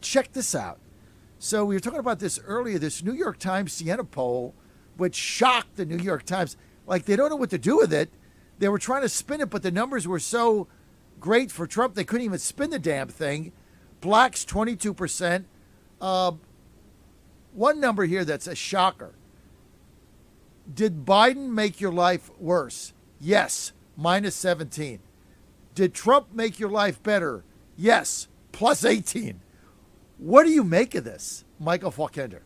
Check this out. So we were talking about this earlier, this New York Times Siena poll, which shocked the New York Times. Like they don't know what to do with it. They were trying to spin it, but the numbers were so great for Trump, they couldn't even spin the damn thing. Blacks, 22%. Uh, One number here that's a shocker. Did Biden make your life worse? Yes, minus 17. Did Trump make your life better? Yes, plus 18. What do you make of this, Michael Faulkender?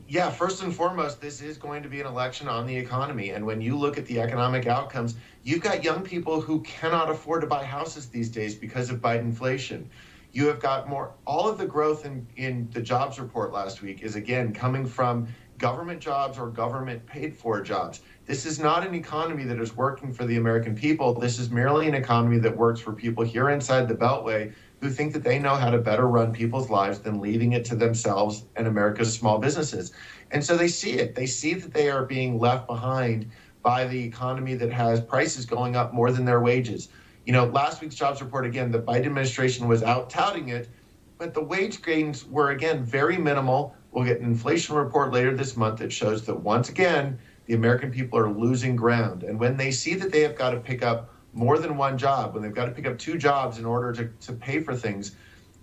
Yeah, first and foremost, this is going to be an election on the economy. And when you look at the economic outcomes, you've got young people who cannot afford to buy houses these days because of Biden inflation. You have got all of the growth in the jobs report last week is again coming from government jobs or government paid for jobs. This is not an economy that is working for the American people. This is merely an economy that works for people here inside the Beltway who think that they know how to better run people's lives than leaving it to themselves and America's small businesses. And so they see it. They see that they are being left behind by the economy that has prices going up more than their wages. You know, last week's jobs report, again, the Biden administration was out touting it, but the wage gains were, again, very minimal. We'll get an inflation report later this month that shows that once again, the American people are losing ground. And when they see that they have got to pick up more than one job, when they've got to pick up two jobs in order to pay for things,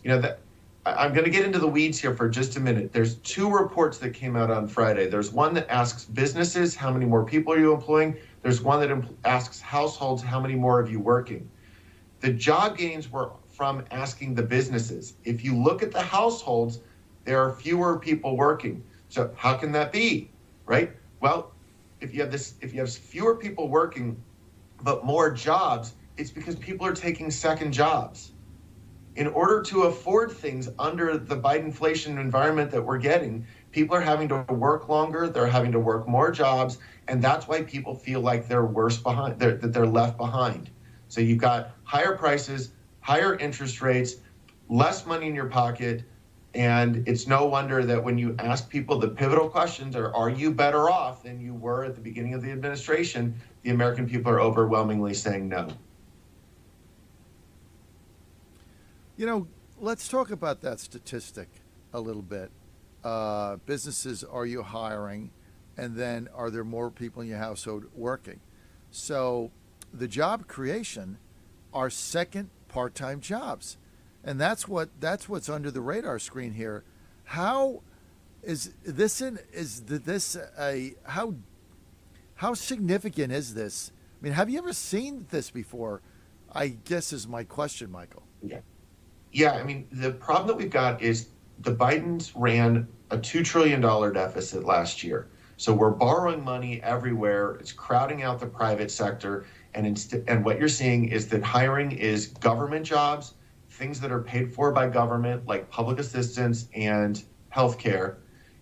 you know, that I'm going to get into the weeds here for just a minute. There's two reports that came out on Friday. There's one that asks businesses, how many more people are you employing? There's one that asks households, how many more are you working? The job gains were from asking the businesses. If you look at the households, there are fewer people working. So how can that be, right? Well, if you have fewer people working, but more jobs, it's because people are taking second jobs. In order to afford things under the Biden inflation environment that we're getting, people are having to work longer, they're having to work more jobs, and that's why people feel like they're worse behind, that they're left behind. So you've got higher prices, higher interest rates, less money in your pocket, and it's no wonder that when you ask people the pivotal questions are you better off than you were at the beginning of the administration, the American people are overwhelmingly saying no. You know, let's talk about that statistic a little bit. Businesses, are you hiring? And then are there more people in your household working? So the job creation are second part-time jobs. And that's what's under the radar screen here. How is this how significant is this? I mean, have you ever seen this before? I guess is my question, Michael. Yeah, I mean, the problem that we've got is the Bidens ran a $2 trillion deficit last year. So we're borrowing money everywhere. It's crowding out the private sector. And what you're seeing is that hiring is government jobs, things that are paid for by government, like public assistance and healthcare.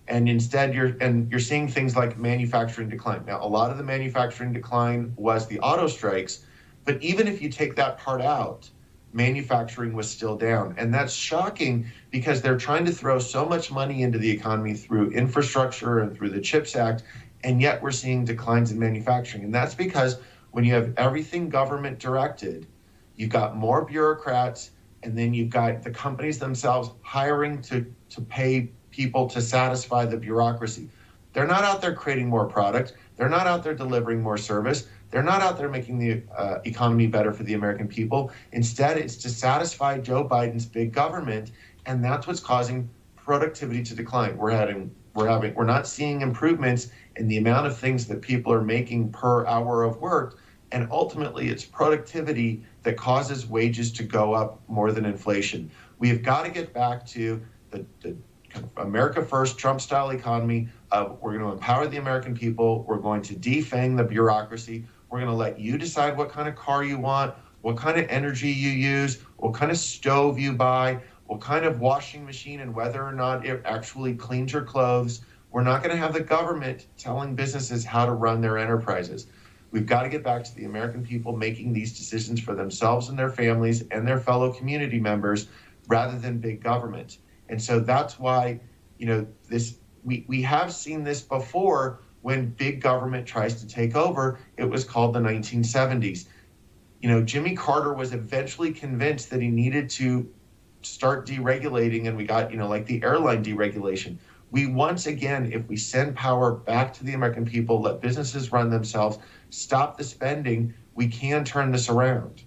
And instead, you're seeing things like manufacturing decline. Now, a lot of the manufacturing decline was the auto strikes, but even if you take that part out, manufacturing was still down. And that's shocking because they're trying to throw so much money into the economy through infrastructure and through the CHIPS Act, and yet we're seeing declines in manufacturing. And that's because when you have everything government directed, you've got more bureaucrats, and then you've got the companies themselves hiring to pay people to satisfy the bureaucracy. They're not out there creating more product. They're not out there delivering more service. They're not out there making the economy better for the American people. Instead, it's to satisfy Joe Biden's big government, and that's what's causing productivity to decline. We're not seeing improvements in the amount of things that people are making per hour of work, and ultimately, it's productivity that causes wages to go up more than inflation. We have got to get back to the kind of America First, Trump-style economy. We're going to empower the American people. We're going to defang the bureaucracy. We're going to let you decide what kind of car you want, what kind of energy you use, what kind of stove you buy, what kind of washing machine, and whether or not it actually cleans your clothes. We're not going to have the government telling businesses how to run their enterprises. We've got to get back to the American people making these decisions for themselves and their families and their fellow community members rather than big government. And so that's why, we have seen this before. When big government tries to take over, it was called the 1970s. Jimmy Carter was eventually convinced that he needed to start deregulating, and we got, like the airline deregulation. We once again, if we send power back to the American people, let businesses run themselves, stop the spending, we can turn this around.